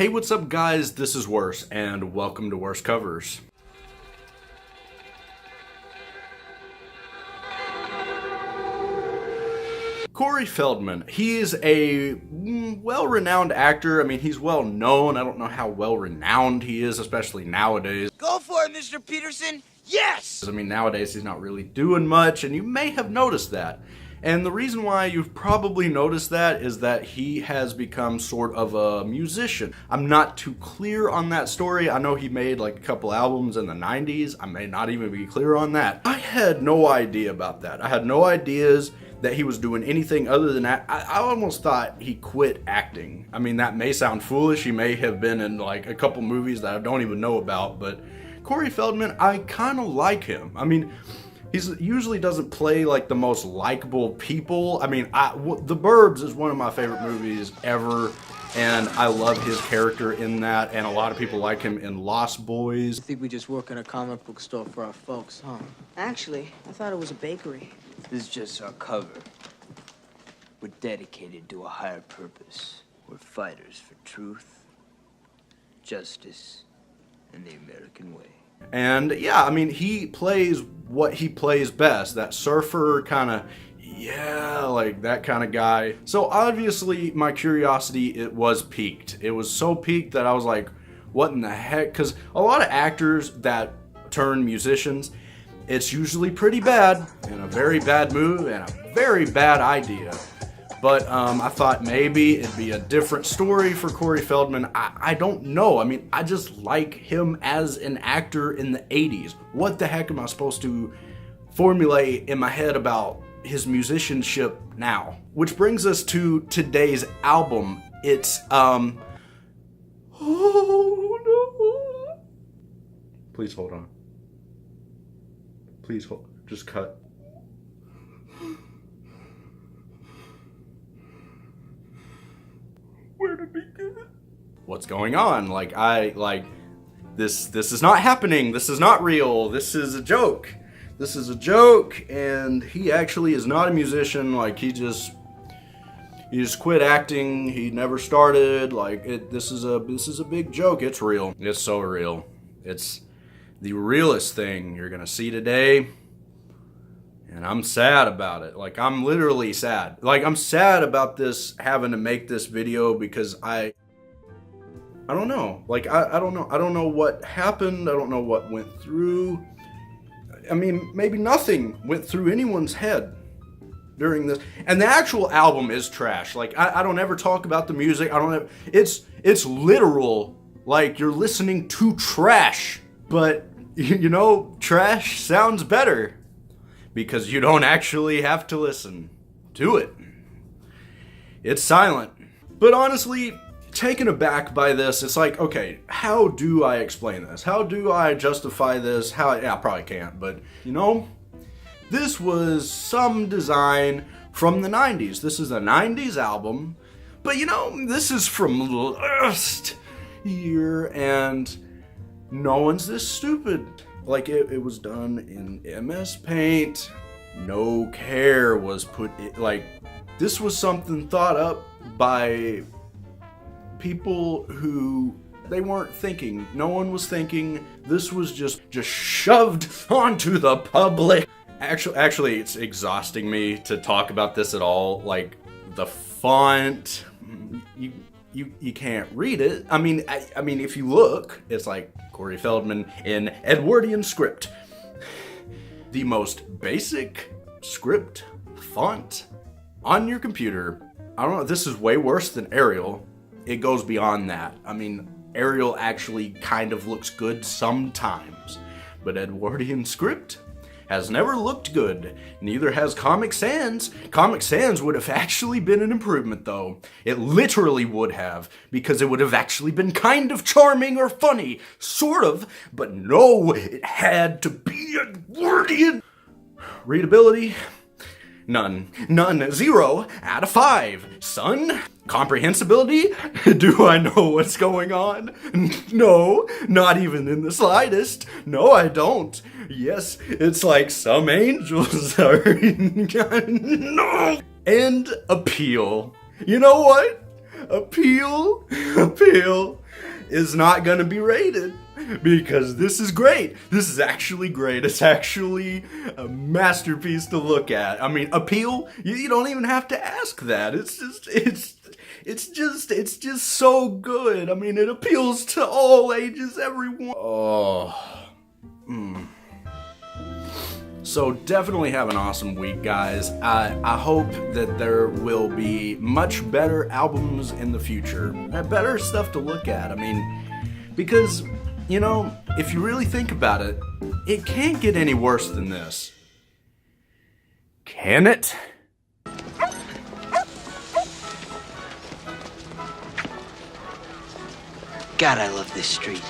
Hey, what's up guys? This is Worse, and welcome to Worse Covers. Corey Feldman, he is a well-renowned actor. I mean, he's well-known. I don't know how well-renowned he is, especially nowadays. Go for it, Mr. Peterson! Yes! I mean, nowadays he's not really doing much, and you may have noticed that. And the reason why you've probably noticed that is that he has become sort of a musician. I'm not too clear on that story. I know he made like a couple albums in the 90s. I may not even be clear on that. I had no idea about that. I had no ideas that he was doing anything other than that. I almost thought he quit acting. I mean, that may sound foolish. He may have been in like a couple movies that I don't even know about, but Corey Feldman, I kind of like him. I mean, he usually doesn't play like the most likable people. I mean, The Burbs is one of my favorite movies ever, and I love his character in that, and a lot of people like him in Lost Boys. I think we just work in a comic book store for our folks, huh? Actually, I thought it was a bakery. This is just our cover. We're dedicated to a higher purpose. We're fighters for truth, justice, and the American way. And yeah, I mean, he plays what he plays best, that surfer kind of, yeah, like that kind of guy. So obviously my curiosity, it was piqued. It was so piqued that I was like, what in the heck? Because a lot of actors that turn musicians, it's usually pretty bad, and a very bad move, and a very bad idea. But I thought maybe it'd be a different story for Corey Feldman. I don't know. I mean, I just like him as an actor in the 80s. What the heck am I supposed to formulate in my head about his musicianship now? Which brings us to today's album. It's, oh no. Please hold on. Please hold, just cut. Where to begin? What's going on? This is not happening. This is not real. This is a joke. This is a joke, and he actually is not a musician. Like, he just quit acting. He never started. This is a big joke. It's real. It's so real. It's the realest thing you're gonna see today. And I'm sad about it. Like, I'm literally sad. Like, I'm sad about this, having to make this video, because I don't know. Like, I don't know. I don't know what happened. I don't know what went through. I mean, maybe nothing went through anyone's head during this. And the actual album is trash. Like, I don't ever talk about the music. It's literal. Like, you're listening to trash. But, you know, trash sounds better, because you don't actually have to listen to it. It's silent. But honestly, taken aback by this, it's like, okay, how do I explain this? How do I justify this? I probably can't, but you know, this was some design from the 90s. This is a 90s album, but you know, this is from last year, and no one's this stupid. Like, it was done in MS Paint. No care was put in. Like, this was something thought up by people who, they weren't thinking. No one was thinking. This was just shoved onto the public. Actually, it's exhausting me to talk about this at all. Like, the font, you can't read it. I mean, if you look, it's like Corey Feldman in Edwardian script. The most basic script font on your computer. I don't know, this is way worse than Arial. It goes beyond that. I mean, Arial actually kind of looks good sometimes, but Edwardian script has never looked good. Neither has Comic Sans. Comic Sans would have actually been an improvement, though. It literally would have, because it would have actually been kind of charming or funny, sort of, but no, it had to be Edwardian. Readability? None. 0 out of 5. Son? Comprehensibility? Do I know what's going on? No, not even in the slightest. No, I don't. Yes, it's like some angels are. No. And appeal. You know what? Appeal. is not gonna be rated because this is great. This is actually great. It's actually a masterpiece to look at. I mean, appeal, you don't even have to ask that. It's just so good. I mean, it appeals to all ages, everyone. Oh. So definitely have an awesome week, guys. I hope that there will be much better albums in the future. Better stuff to look at. I mean, because, you know, if you really think about it, it can't get any worse than this. Can it? God, I love this street.